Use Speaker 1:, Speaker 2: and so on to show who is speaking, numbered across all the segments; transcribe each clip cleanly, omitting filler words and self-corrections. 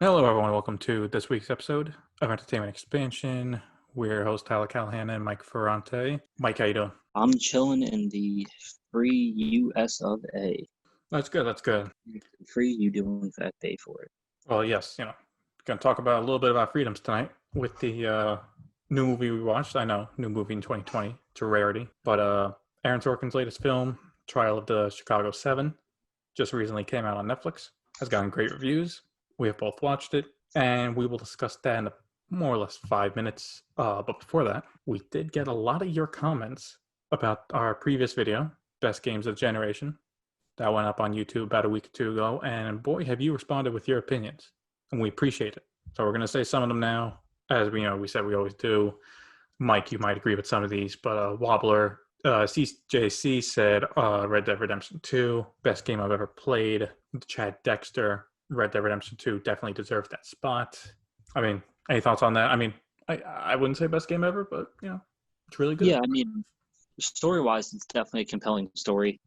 Speaker 1: Hello, everyone. Welcome to this week's episode of Entertainment Expansion. We're your host, Tyler Callahan and Mike Ferrante. Mike, how you doing?
Speaker 2: I'm chilling in the free US of A.
Speaker 1: That's good. That's good.
Speaker 2: Free, you do in fact pay for it.
Speaker 1: Well, yes, going to talk about a little bit about freedoms tonight with the new movie we watched. I know, new movie in 2020. It's a rarity. But Aaron Sorkin's latest film, Trial of the Chicago 7, just recently came out on Netflix. Has gotten great reviews. We have both watched it, and we will discuss that in more or less 5 minutes. But before that, we did get a lot of your comments about our previous video, Best Games of the Generation. That went up on YouTube about a week or two ago, and boy, have you responded with your opinions, and we appreciate it. So we're going to say some of them now, as we said we always do. Mike, you might agree with some of these, but Wobbler, CJC said Red Dead Redemption 2, best game I've ever played. Chad Dexter, Red Dead Redemption 2 definitely deserves that spot. I mean, any thoughts on that? I mean, I wouldn't say best game ever, but, it's really good.
Speaker 2: Yeah, I mean, story-wise, it's definitely a compelling story.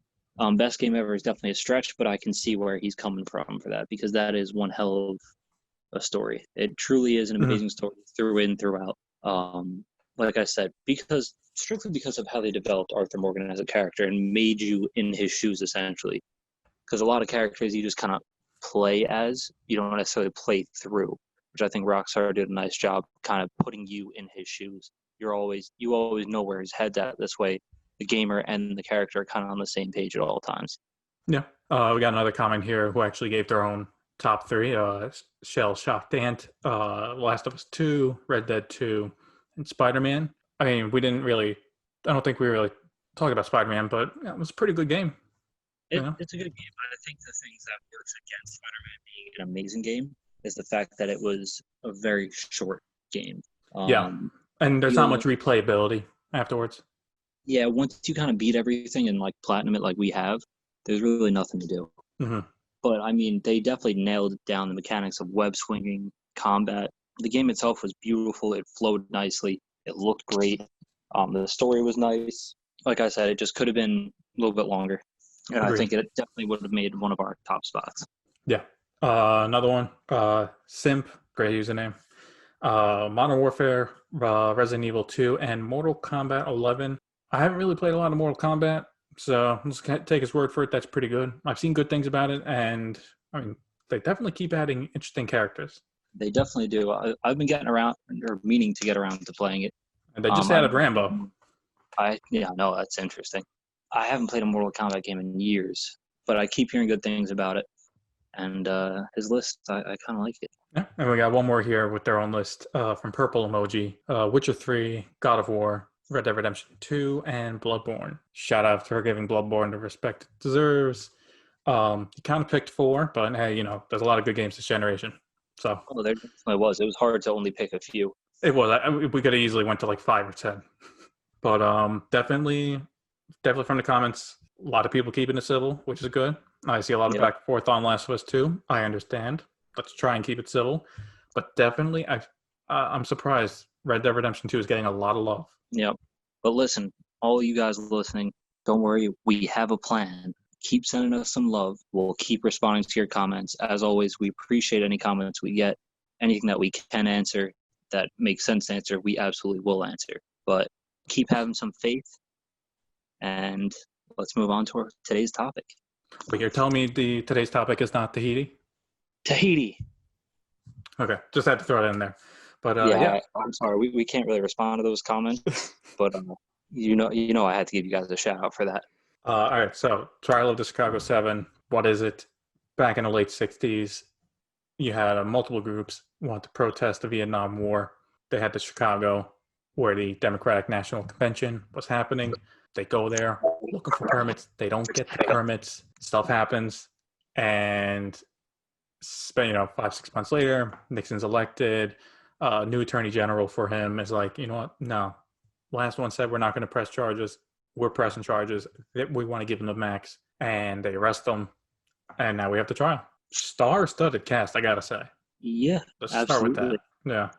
Speaker 2: Best game ever is definitely a stretch, but I can see where he's coming from for that, because that is one hell of a story. It truly is an amazing story through and throughout. Like I said, strictly because of how they developed Arthur Morgan as a character and made you in his shoes, essentially. Because a lot of characters you just kind of play as, you don't necessarily play through, which I think Rockstar did a nice job kind of putting you in his shoes. You always know where his head's at. This way, the gamer and the character are kind of on the same page at all times.
Speaker 1: Yeah. We got another comment here who actually gave their own top three. Shell Shocked Ant, Last of Us 2, Red Dead 2, and Spider-Man. I mean, I don't think we really talked about Spider-Man, but it was a pretty good game.
Speaker 2: It's a good game, but I think the things that works against Spider-Man being an amazing game is the fact that it was a very short game.
Speaker 1: Yeah. And there's not much replayability afterwards.
Speaker 2: Yeah, once you kind of beat everything and like platinum it like we have, there's really nothing to do.
Speaker 1: Mm-hmm.
Speaker 2: But I mean, they definitely nailed down the mechanics of web swinging, combat. The game itself was beautiful. It flowed nicely. It looked great. The story was nice. Like I said, it just could have been a little bit longer. And I think it definitely would have made one of our top spots.
Speaker 1: Yeah. Another one, Simp, great username. Modern Warfare, Resident Evil 2, and Mortal Kombat 11. I haven't really played a lot of Mortal Kombat, so let's take his word for it. That's pretty good. I've seen good things about it, and I mean, they definitely keep adding interesting characters.
Speaker 2: They definitely do. I've been getting around, or meaning to get around to playing it.
Speaker 1: And they just added Rambo.
Speaker 2: No, that's interesting. I haven't played a Mortal Kombat game in years, but I keep hearing good things about it. And his list, I kind of like it.
Speaker 1: Yeah, and we got one more here with their own list from Purple Emoji. Witcher 3, God of War, Red Dead Redemption 2, and Bloodborne. Shout out to her giving Bloodborne the respect it deserves. He kind of picked 4, but hey, there's a lot of good games this generation. So
Speaker 2: there definitely was. It was hard to only pick a few.
Speaker 1: It was. We could have easily went to like 5 or 10. But definitely from the comments, a lot of people keeping it civil, which is good. I see a lot of back and forth on Last of Us 2. I understand. Let's try and keep it civil. But definitely, I'm surprised Red Dead Redemption 2 is getting a lot of love.
Speaker 2: Yep. But listen, all you guys listening, don't worry. We have a plan. Keep sending us some love. We'll keep responding to your comments. As always, we appreciate any comments we get. Anything that we can answer that makes sense to answer, we absolutely will answer. But keep having some faith. And let's move on to today's topic.
Speaker 1: But you're telling me today's topic is not Tahiti?
Speaker 2: Tahiti.
Speaker 1: Okay, just had to throw it in there. But
Speaker 2: yeah. I'm sorry, we can't really respond to those comments, but I had to give you guys a shout out for that.
Speaker 1: All right, so Trial of the Chicago 7. What is it? Back in the late 60s, you had multiple groups want to protest the Vietnam War. They had the Chicago, where the Democratic National Convention was happening. They go there looking for permits. They don't get the permits. Stuff happens. And 5-6 months later, Nixon's elected. New attorney general for him is like, you know what? No. Last one said we're not going to press charges. We're pressing charges. We want to give them the max. And they arrest them. And now we have the trial. Star-studded cast, I got to say.
Speaker 2: Yeah,
Speaker 1: let's
Speaker 2: absolutely.
Speaker 1: start with that. Yeah.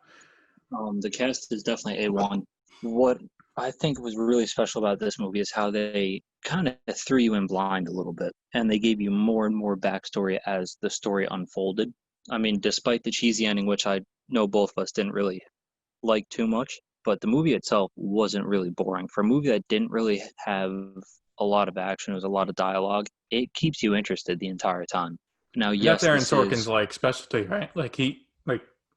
Speaker 2: The cast is definitely A1. What I think was really special about this movie is how they kind of threw you in blind a little bit, and they gave you more and more backstory as the story unfolded. I mean, despite the cheesy ending, which I know both of us didn't really like too much, but the movie itself wasn't really boring. For a movie that didn't really have a lot of action, it was a lot of dialogue, it keeps you interested the entire time. Now,
Speaker 1: And that's
Speaker 2: yes,
Speaker 1: Aaron
Speaker 2: this
Speaker 1: Sorkin's
Speaker 2: is,
Speaker 1: like specialty, right?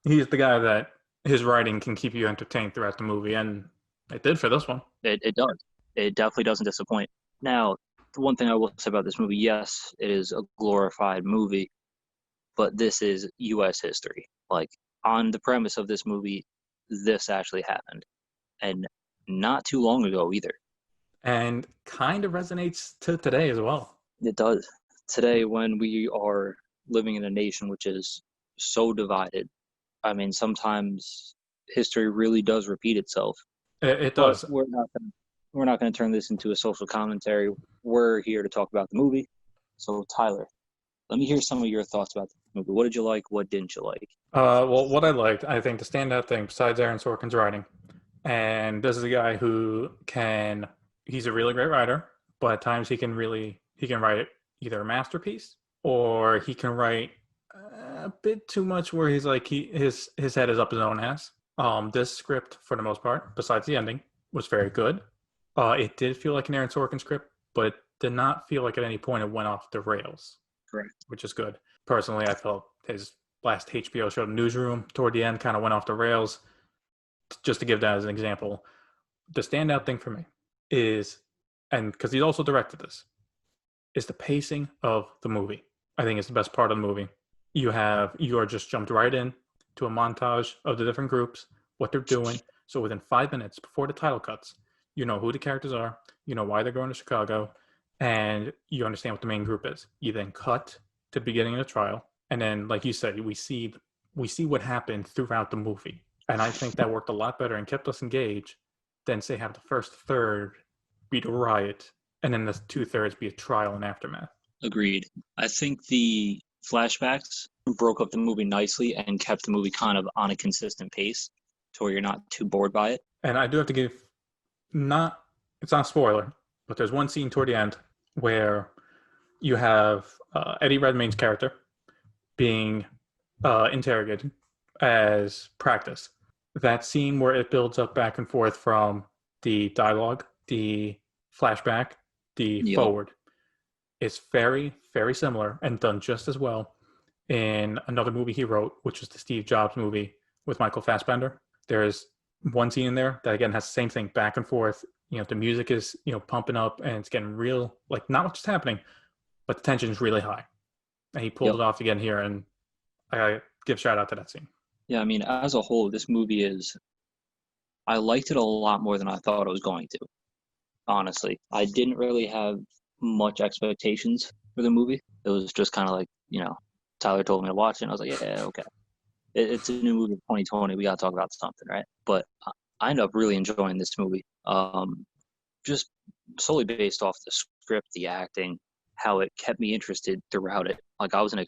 Speaker 1: He's the guy that his writing can keep you entertained throughout the movie, and it did for this one.
Speaker 2: it does. It definitely doesn't disappoint. Now, the one thing I will say about this movie, yes, it is a glorified movie, but this is U.S. history. Like, on the premise of this movie, this actually happened. And not too long ago either.
Speaker 1: And kind of resonates to today as well.
Speaker 2: It does. Today, when we are living in a nation which is so divided, I mean, sometimes history really does repeat itself.
Speaker 1: It
Speaker 2: But
Speaker 1: does.
Speaker 2: we're not going to turn this into a social commentary. We're here to talk about the movie. So, Tyler, let me hear some of your thoughts about the movie. What did you like? What didn't you like?
Speaker 1: Well, what I liked, I think the standout thing, besides Aaron Sorkin's writing, and this is a guy who he's a really great writer, but at times he can write either a masterpiece or he can write a bit too much where he's like, his head is up his own ass. This script, for the most part, besides the ending, was very good. It did feel like an Aaron Sorkin script, but did not feel like at any point it went off the rails.
Speaker 2: Correct.
Speaker 1: Which is good. Personally, I felt his last HBO show, Newsroom, toward the end kind of went off the rails. Just to give that as an example, the standout thing for me is, and because he also directed this, is the pacing of the movie. I think it's the best part of the movie. You are just jumped right in to a montage of the different groups, what they're doing. So within 5 minutes before the title cuts, you know who the characters are, you know why they're going to Chicago, and you understand what the main group is. You then cut to the beginning of the trial, and then, like you said, we see what happened throughout the movie. And I think that worked a lot better and kept us engaged than, say, have the first third be the riot and then the 2/3 be a trial and aftermath.
Speaker 2: Agreed. I think the flashbacks broke up the movie nicely and kept the movie kind of on a consistent pace to where you're not too bored by it.
Speaker 1: And I do have to give, it's not a spoiler, but there's one scene toward the end where you have Eddie Redmayne's character being interrogated as practice. That scene where it builds up back and forth from the dialogue, the flashback, the forward, is very, very similar and done just as well in another movie he wrote, which was the Steve Jobs movie with Michael Fassbender. There's one scene in there that, again, has the same thing, back and forth. The music is, pumping up and it's getting real, like, not what's happening, but the tension is really high. And he pulled it off again here, and I give shout out to that scene.
Speaker 2: Yeah, I mean, as a whole, this movie I liked it a lot more than I thought I was going to. Honestly, I didn't really have much expectations for the movie. It was just kind of like, Tyler told me to watch it, and I was like, yeah, okay. It's a new movie of 2020. We got to talk about something, right? But I ended up really enjoying this movie, just solely based off the script, the acting, how it kept me interested throughout it. Like, I wasn't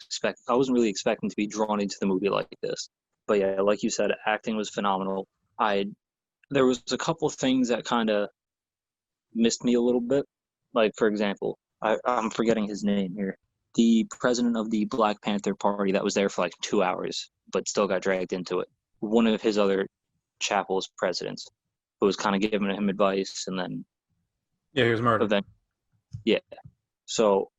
Speaker 2: really expecting to be drawn into the movie like this. But yeah, like you said, acting was phenomenal. There was a couple of things that kind of missed me a little bit. Like, for example, I'm forgetting his name here. The president of the Black Panther Party that was there for like 2 hours, but still got dragged into it. One of his other Chapel's presidents, who was kind of giving him advice, and then
Speaker 1: he was murdered.
Speaker 2: So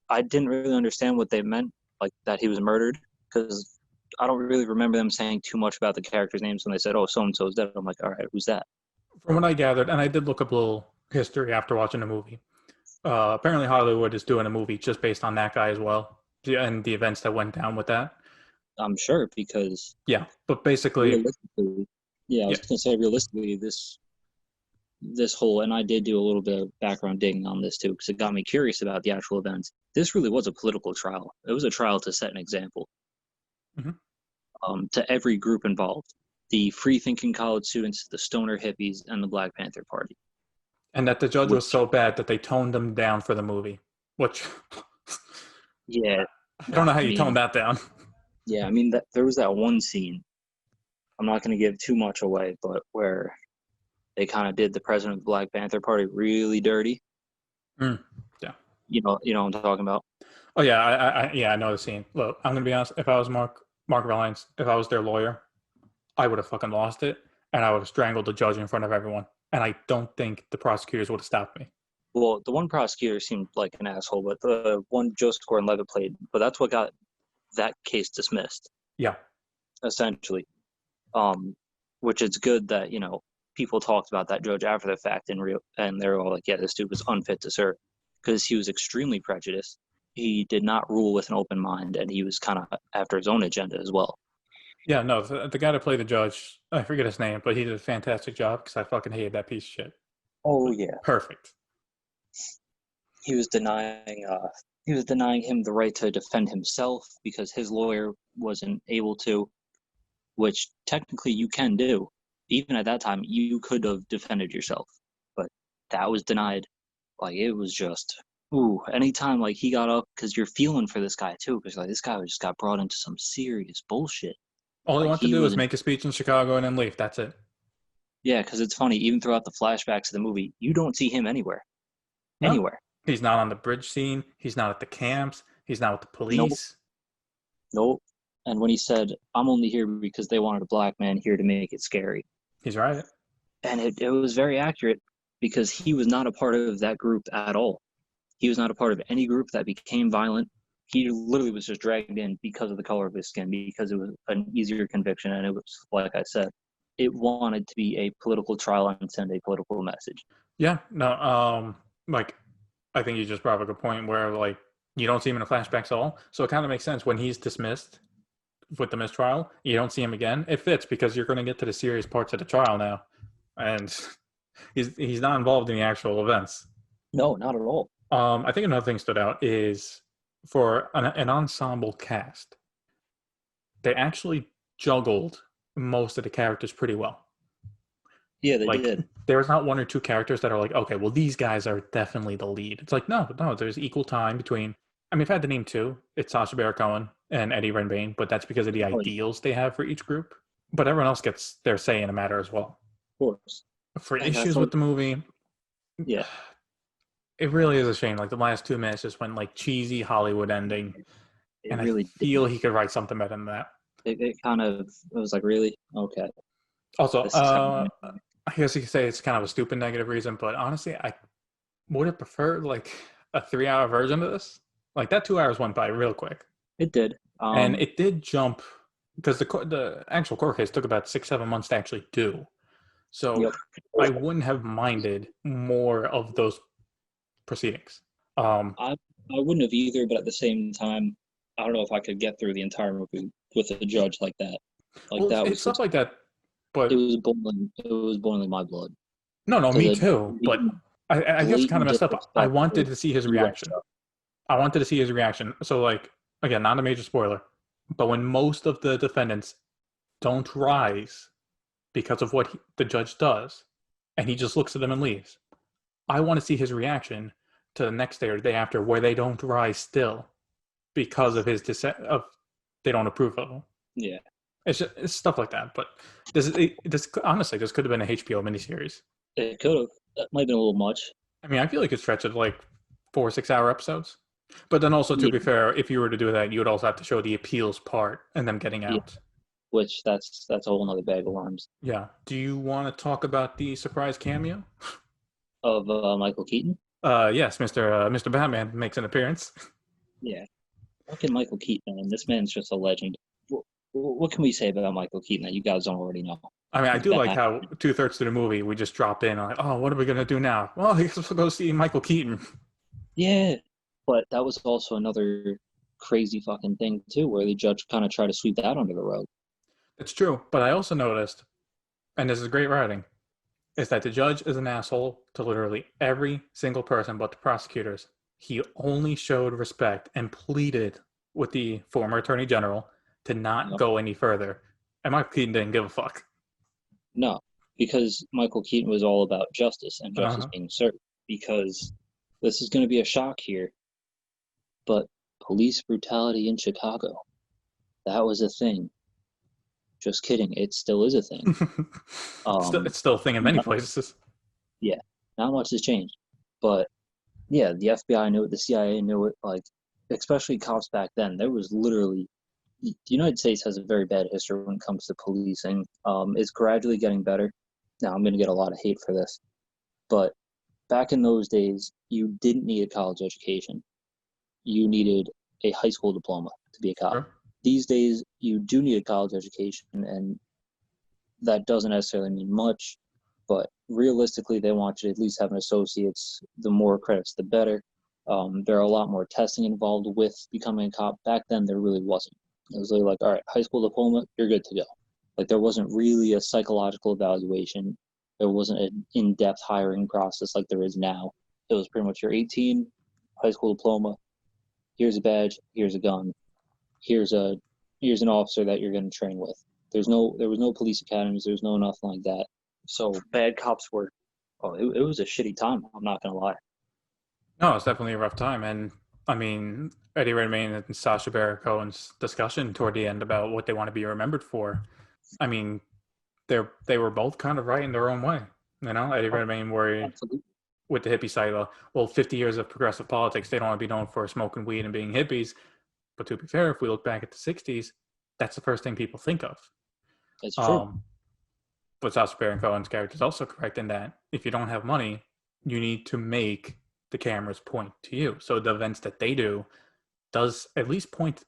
Speaker 2: I didn't really understand what they meant, like that he was murdered, because I don't really remember them saying too much about the characters' names when they said, "Oh, so and so is dead." I'm like, all right, who's that?
Speaker 1: From what I gathered, and I did look up a little history after watching the movie. Apparently, Hollywood is doing a movie just based on that guy as well, and the events that went down with that.
Speaker 2: I'm sure, because
Speaker 1: but basically,
Speaker 2: I was gonna say, realistically, this whole, and I did do a little bit of background digging on this too, because it got me curious about the actual events. This really was a political trial. It was a trial to set an example to every group involved: the free-thinking college students, the stoner hippies, and the Black Panther Party.
Speaker 1: And that the judge was so bad that they toned them down for the movie, which
Speaker 2: I
Speaker 1: don't know how you tone that down.
Speaker 2: Yeah, I mean, there was that one scene, I'm not going to give too much away, but where they kind of did the president of the Black Panther Party really dirty.
Speaker 1: Yeah.
Speaker 2: You know what I'm talking about?
Speaker 1: Oh yeah, I know the scene. Look, I'm gonna be honest. If I was Mark Mark Rylance, if I was their lawyer, I would have fucking lost it, and I would have strangled the judge in front of everyone. And I don't think the prosecutors would have stopped me.
Speaker 2: Well, the one prosecutor seemed like an asshole, but the one Joseph Gordon-Levitt played, but that's what got that case dismissed,
Speaker 1: Yeah.
Speaker 2: essentially. Which is good that, you know, people talked about that judge after the fact and they're all like, yeah, this dude was unfit to serve because he was extremely prejudiced. He did not rule with an open mind, and he was kind of after his own agenda as well.
Speaker 1: Yeah, no, the guy that played the judge, I forget his name, but he did a fantastic job because I fucking hated that piece of shit.
Speaker 2: Oh yeah,
Speaker 1: Perfect.
Speaker 2: he was denying him the right to defend himself because his lawyer wasn't able to, which technically you can do. Even at that time, you could have defended yourself, but that was denied. Like, it was just, anytime like he got up, because you're feeling for this guy too, because like this guy just got brought into some serious bullshit.
Speaker 1: All he
Speaker 2: Like,
Speaker 1: wanted to do was make a speech in Chicago and then leave. That's it.
Speaker 2: Yeah, because it's funny, even throughout the flashbacks of the movie, you don't see him anywhere.
Speaker 1: No.
Speaker 2: Anywhere.
Speaker 1: He's not on the bridge scene. He's not at the camps. He's not with the police.
Speaker 2: Nope. And when he said, I'm only here because they wanted a black man here to make it scary.
Speaker 1: He's right.
Speaker 2: And it was very accurate because he was not a part of that group at all. He was not a part of any group that became violent. He literally was just dragged in because of the color of his skin, because it was an easier conviction. And it was, like I said, it wanted to be a political trial and send a political message.
Speaker 1: Yeah, no, like, I think you just brought up a good point where, like, you don't see him in the flashbacks at all. So it kind of makes sense when he's dismissed with the mistrial, you don't see him again. It fits because you're going to get to the serious parts of the trial now. And he's not involved in the actual events.
Speaker 2: No, not at all.
Speaker 1: I think another thing stood out is for an ensemble cast, they actually juggled most of the characters pretty well.
Speaker 2: Yeah, they did.
Speaker 1: There's not one or two characters that are like, okay, well, these guys are definitely the lead. It's like, no, there's equal time between. I mean, if I had to name two, it's Sacha Baron Cohen and Eddie Redmayne, but that's because of the ideals they have for each group. But everyone else gets their say in a matter as well.
Speaker 2: Of course.
Speaker 1: For issues with the movie,
Speaker 2: yeah,
Speaker 1: it really is a shame. Like, the last 2 minutes just went like cheesy Hollywood ending, and really I feel he could write something better than that.
Speaker 2: It was like, really? Okay.
Speaker 1: Also, I guess you could say it's kind of a stupid negative reason, but honestly, I would have preferred like a 3-hour version of this. Like, that 2 hours went by real quick.
Speaker 2: It did.
Speaker 1: And it did jump because the actual court case took about 6-7 months to actually do. So yep. I wouldn't have minded more of those proceedings.
Speaker 2: I wouldn't have either, but at the same time, I don't know if I could get through the entire movie with a judge like that.
Speaker 1: It's stuff like that, but
Speaker 2: it was boiling my blood.
Speaker 1: No, me too. But I guess kind of messed up. I wanted to see his reaction. So, like, again, not a major spoiler, but when most of the defendants don't rise because of what the judge does, and he just looks at them and leaves, I want to see his reaction to the next day or the day after, where they don't rise still because of his they don't approve of him.
Speaker 2: Yeah,
Speaker 1: it's stuff like that. But this honestly, this could have been a HBO miniseries.
Speaker 2: It could have. That might have been a little much.
Speaker 1: I mean, I feel like it's stretched at like 4 or 6 hour episodes. But then also, to be fair, if you were to do that, you would also have to show the appeals part and them getting out.
Speaker 2: Yeah. Which that's a whole other bag of worms.
Speaker 1: Yeah. Do you want to talk about the surprise cameo
Speaker 2: of Michael Keaton?
Speaker 1: Yes, Mr. Batman makes an appearance.
Speaker 2: Yeah. Fucking Michael Keaton, man. This man's just a legend. What can we say about Michael Keaton that you guys don't already know?
Speaker 1: I mean, I do like how 2/3 of the movie we just drop in like, oh, what are we gonna do now? Well, I guess we'll go see Michael Keaton.
Speaker 2: Yeah, but that was also another crazy fucking thing too, where the judge kind of tried to sweep that under the rug.
Speaker 1: It's true, but I also noticed, and this is great writing, is that the judge is an asshole to literally every single person but the prosecutors. He only showed respect and pleaded with the former attorney general to not go any further. And Michael Keaton didn't give a fuck.
Speaker 2: No, because Michael Keaton was all about justice and justice being served. Because this is going to be a shock here, but police brutality in Chicago, that was a thing. Just kidding. It still is a thing.
Speaker 1: It's still a thing in many places.
Speaker 2: Yeah, not much has changed. But yeah, the FBI knew it, the CIA knew it, like, especially cops back then. There was literally The United States has a very bad history when it comes to policing. It's gradually getting better. Now, I'm going to get a lot of hate for this, but back in those days, you didn't need a college education. You needed a high school diploma to be a cop.
Speaker 1: Sure.
Speaker 2: These days, you do need a college education, and that doesn't necessarily mean much, but realistically, they want you to at least have an associate's. The more credits, the better. There are a lot more testing involved with becoming a cop. Back then, there really wasn't. It was really like, all right, high school diploma, you're good to go. Like, there wasn't really a psychological evaluation. There wasn't an in-depth hiring process like there is now. It was pretty much you're 18, high school diploma, here's a badge, here's a gun, here's an officer that you're going to train with. There was no police academies, there was no nothing like that. So bad cops were, it was a shitty time. I'm not going to lie.
Speaker 1: No, it's definitely a rough time. And I mean, Eddie Redmayne and Sacha Baron Cohen's discussion toward the end about what they want to be remembered for. I mean, they were both kind of right in their own way. You know, Eddie Redmayne worried
Speaker 2: Absolutely.
Speaker 1: with the hippie side of, well, 50 years of progressive politics, they don't want to be known for smoking weed and being hippies. But to be fair, if we look back at the 60s, that's the first thing people think of.
Speaker 2: It's true.
Speaker 1: But Sacha Baron Cohen's character is also correct in that if you don't have money, you need to make the cameras point to you. So the events that they do does at least point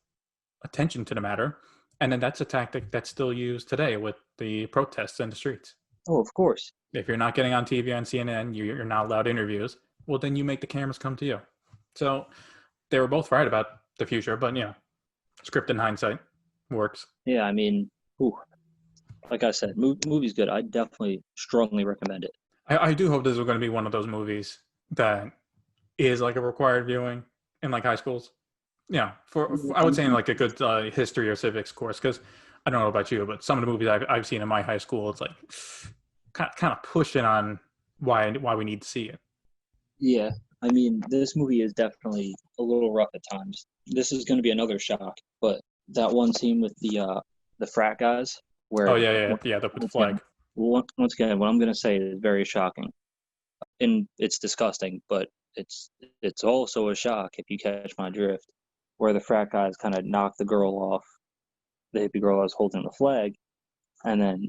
Speaker 1: attention to the matter. And then that's a tactic that's still used today with the protests in the streets.
Speaker 2: Oh, of course.
Speaker 1: If you're not getting on TV on CNN, you're not allowed interviews, well, then you make the cameras come to you. So they were both right about the future, but script in hindsight works.
Speaker 2: Yeah, I mean, like I said, movie's good. I definitely strongly recommend it.
Speaker 1: I do hope this is going to be one of those movies that is like a required viewing in like high schools. Yeah, for I would say in like a good history or civics course, because I don't know about you, but some of the movies I've seen in my high school, it's like kind of pushing on why we need to see it.
Speaker 2: Yeah, I mean, this movie is definitely a little rough at times. This is going to be another shock, but that one scene with the frat guys, where
Speaker 1: Oh yeah, the flag.
Speaker 2: Once again, what I'm going to say is very shocking, and it's disgusting, but it's also a shock if you catch my drift, where the frat guys kind of knock the girl off, the hippie girl that was holding the flag, and then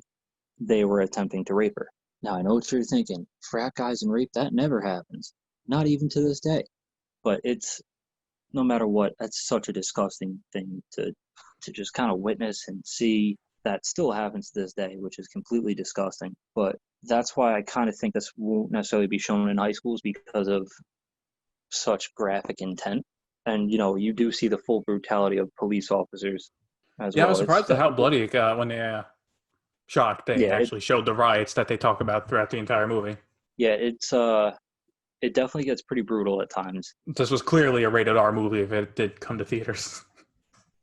Speaker 2: they were attempting to rape her. Now, I know what you're thinking. Frat guys and rape, that never happens. Not even to this day. But it's, no matter what, that's such a disgusting thing to just kind of witness and see that still happens to this day, which is completely disgusting. But that's why I kind of think this won't necessarily be shown in high schools because of such graphic intent. And, you do see the full brutality of police officers as well.
Speaker 1: I was surprised at how bloody it got when they actually showed the riots that they talk about throughout the entire movie.
Speaker 2: Yeah, it definitely gets pretty brutal at times.
Speaker 1: This was clearly a rated R movie if it did come to theaters.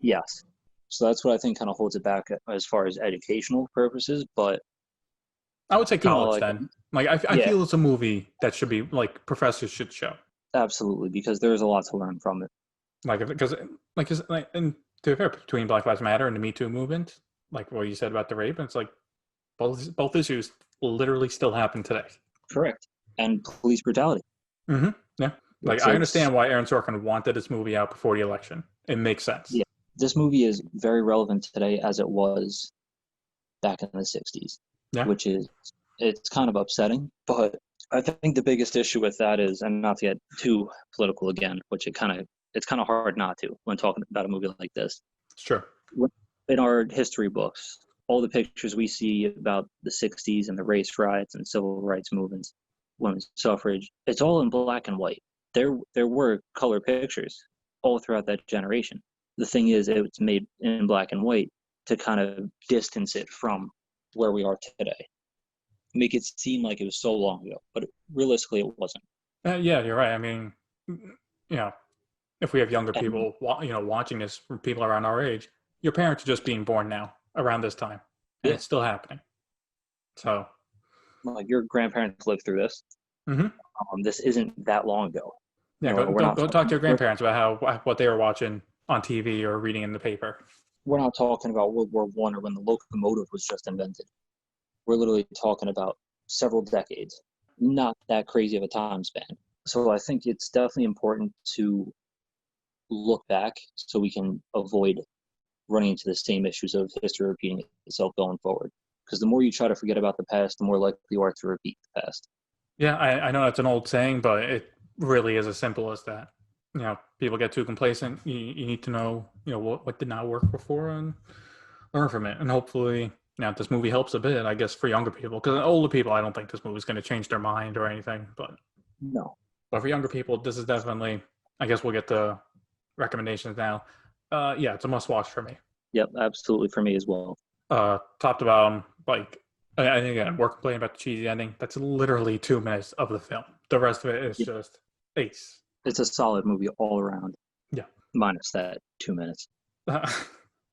Speaker 2: Yes. So that's what I think kind of holds it back as far as educational purposes. But
Speaker 1: I would say college then. Like I feel it's a movie that should be like professors should show.
Speaker 2: Absolutely, because there's a lot to learn from it.
Speaker 1: And to be fair, between Black Lives Matter and the Me Too movement, like what you said about the rape, it's like both issues literally still happen today.
Speaker 2: Correct. And police brutality.
Speaker 1: Mm-hmm. Yeah. Like I understand why Aaron Sorkin wanted this movie out before the election. It makes sense.
Speaker 2: Yeah. This movie is very relevant today as it was back in the 60s. Yeah. Which is, it's kind of upsetting. But I think the biggest issue with that is, and not to get too political again, which it's kind of hard not to when talking about a movie like this.
Speaker 1: Sure.
Speaker 2: In our history books, all the pictures we see about the 60s and the race riots and civil rights movements, women's suffrage, it's all in black and white. There were color pictures all throughout that generation. The thing is, it's made in black and white to kind of distance it from where we are today. Make it seem like it was so long ago, but realistically it wasn't.
Speaker 1: Yeah, you're right. I mean, if we have younger people, watching this, people around our age, your parents are just being born now around this time, and it's still happening. So,
Speaker 2: like your grandparents lived through this.
Speaker 1: Mm-hmm.
Speaker 2: This isn't that long ago.
Speaker 1: Yeah, go talk to your grandparents about what they were watching on TV or reading in the paper.
Speaker 2: We're not talking about World War I or when the locomotive was just invented. We're literally talking about several decades. Not that crazy of a time span. So I think it's definitely important to look back so we can avoid running into the same issues of history repeating itself going forward. Because the more you try to forget about the past, the more likely you are to repeat the past.
Speaker 1: Yeah, I know that's an old saying, but it really is as simple as that. People get too complacent. You need to know, what did not work before and learn from it. And hopefully, this movie helps a bit, I guess, for younger people. Because older people, I don't think this movie's going to change their mind or anything.
Speaker 2: No.
Speaker 1: But for younger people, this is definitely, I guess we'll get to recommendations now. Yeah, it's a must watch for me.
Speaker 2: Yep, absolutely for me as well.
Speaker 1: Top to bottom, like, and again, we're complaining about the cheesy ending. That's literally 2 minutes of the film. The rest of it is just ace.
Speaker 2: It's a solid movie all around.
Speaker 1: Yeah.
Speaker 2: Minus that 2 minutes.
Speaker 1: But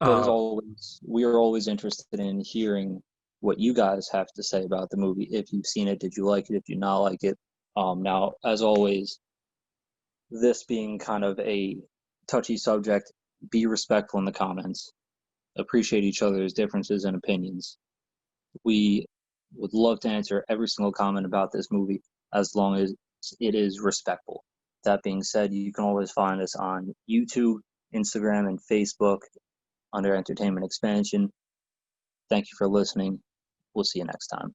Speaker 2: as always, we are always interested in hearing what you guys have to say about the movie. If you've seen it, did you like it? If you not like it? Now, as always, this being kind of a touchy subject, be respectful in the comments. Appreciate each other's differences and opinions. We would love to answer every single comment about this movie as long as it is respectful. That being said, you can always find us on YouTube, Instagram, and Facebook under Entertainment Expansion. Thank you for listening. We'll see you next time.